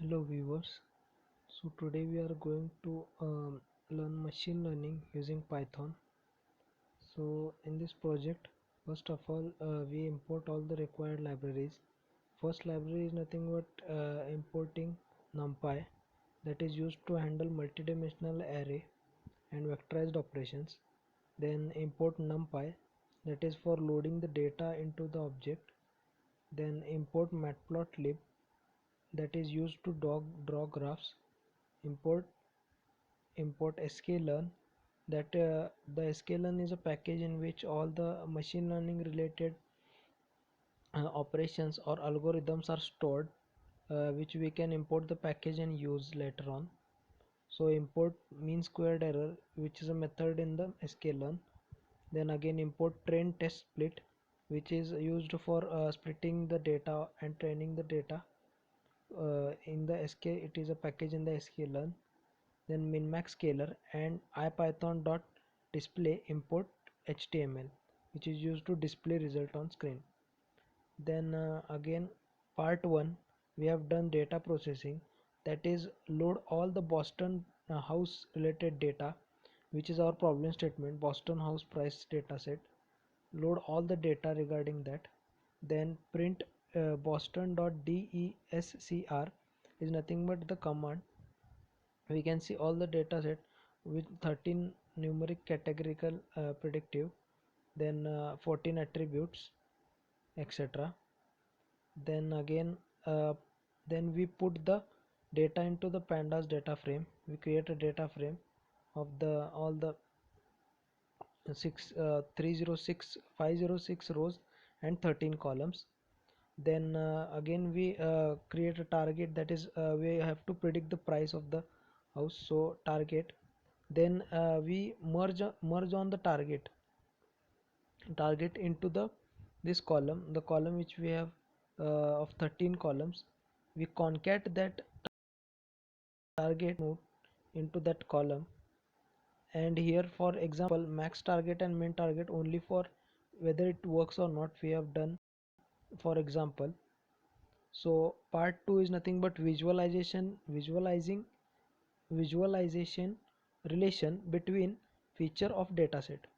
Hello viewers. So today we are going to learn machine learning using Python. So in this project, first of all, we import all the required libraries. First library is nothing but importing NumPy, that is used to handle multidimensional array and vectorized operations. Then import NumPy, that is for loading the data into the object. Then import matplotlib, that is used to draw graphs. Import sklearn, that the sklearn is a package in which all the machine learning related operations or algorithms are stored, which we can import the package and use later on. So import mean squared error, which is a method in the sklearn. Then again import train test split, which is used for splitting the data and training the data. In the sk it is a package in the sklearn. Then minmax scaler and ipython.display import html, which is used to display result on screen. Then again part 1, we have done data processing, that is load all the Boston house related data, which is our problem statement, Boston house price data set. Load all the data regarding that. Then print boston.descr is nothing but the command. We can see all the data set with 13 numeric categorical predictive, then 14 attributes, etc. Then again then we put the data into the pandas data frame. We create a data frame of the all the 306 506 rows and 13 columns. Then again we create a target, that is we have to predict the price of the house, so target. Then we merge on the target into this column, the column which we have of 13 columns. We concat that target node into that column, and here for example max target and min target only for whether it works or not we have done for example. So part 2 is nothing but visualization relation between feature of dataset.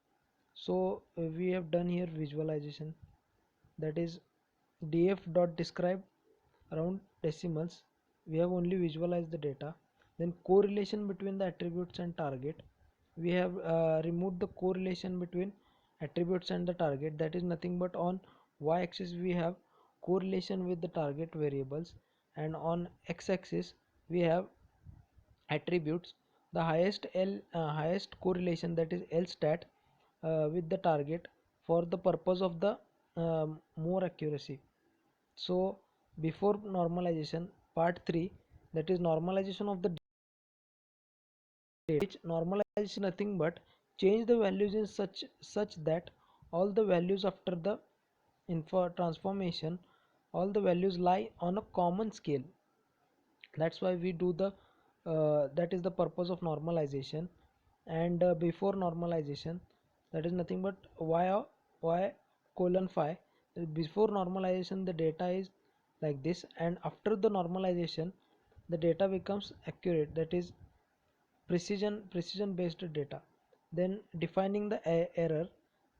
So we have done here visualization, that is df dot describe around decimals. We have only visualized the data. Then correlation between the attributes and target, we have removed the correlation between attributes and the target, that is nothing but on y-axis we have correlation with the target variables, and on x-axis we have attributes, the highest correlation, that is lstat with the target for the purpose of the more accuracy. So before normalization, part 3, that is normalization of the data, which normalization nothing but change the values in such that all the values after the info transformation, all the values lie on a common scale. That's why we do the that is the purpose of normalization. And before normalization, that is nothing but y colon phi. Before normalization the data is like this, and after the normalization the data becomes accurate, that is precision based data. Then defining the error,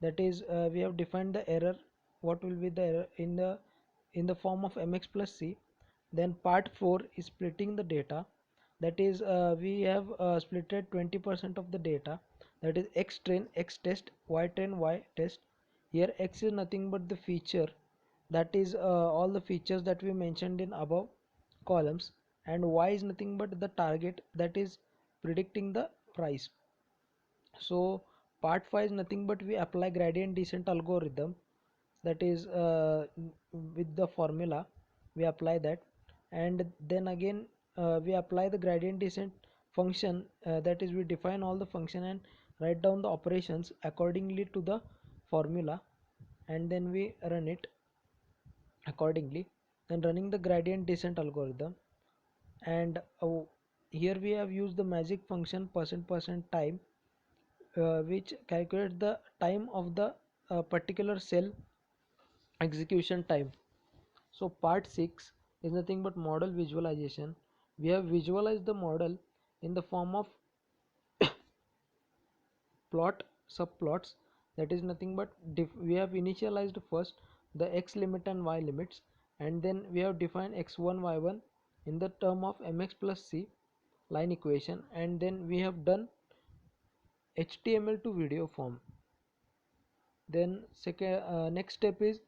that is we have defined the error, what will be the error in the form of mx plus c. Then part 4 is splitting the data, that is we have splitted 20% of the data, that is x train x test, y train y test. Here x is nothing but the feature, that is all the features that we mentioned in above columns, and y is nothing but the target, that is predicting the price. So part 5 is nothing but we apply gradient descent algorithm, that is with the formula we apply that. And then again we apply the gradient descent function, that is we define all the function and write down the operations accordingly to the formula, and then we run it accordingly. Then running the gradient descent algorithm, and here we have used the magic function percent time, which calculates the time of the particular cell execution time. So part 6 is nothing but model visualization. we have visualized the model in the form of plot subplots, that is nothing but we have initialized first the x limit and y limits, and then we have defined x1 y1 in the term of mx plus c line equation, and then we have done html to video form. Then second next step is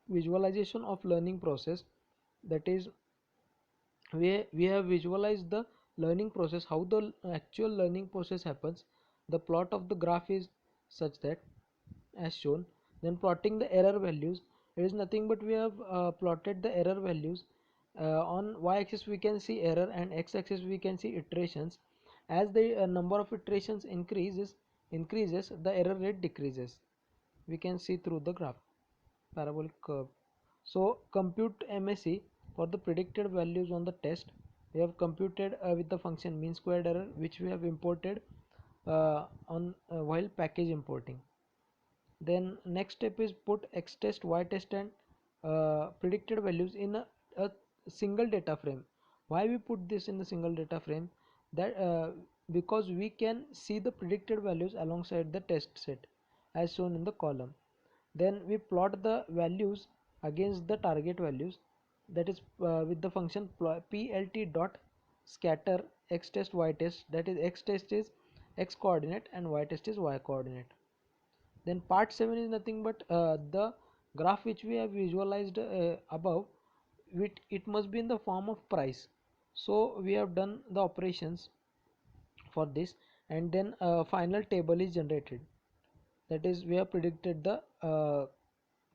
visualization of learning process, that is we have visualized the learning process, how the actual learning process happens. The plot of the graph is such that as shown. Then plotting the error values, it is nothing but we have plotted the error values. On y-axis we can see error and x-axis we can see iterations. As the number of iterations increases, the error rate decreases. We can see through the graph parabolic curve. So compute MSE for the predicted values on the test. We have computed with the function mean squared error, which we have imported on while package importing. Then next step is put x test, y test, and predicted values in a single data frame. Why we put this in the single data frame? That because we can see the predicted values alongside the test set as shown in the column. Then we plot the values against the target values, that is with the function plt dot scatter x test y test, that is x test is x coordinate and y test is y coordinate. Then part 7 is nothing but the graph which we have visualized above, it must be in the form of price. So we have done the operations for this, and then final table is generated, that is we have predicted the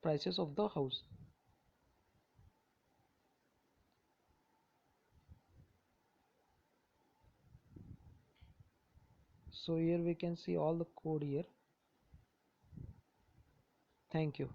prices of the house. So here we can see all the code here. Thank you.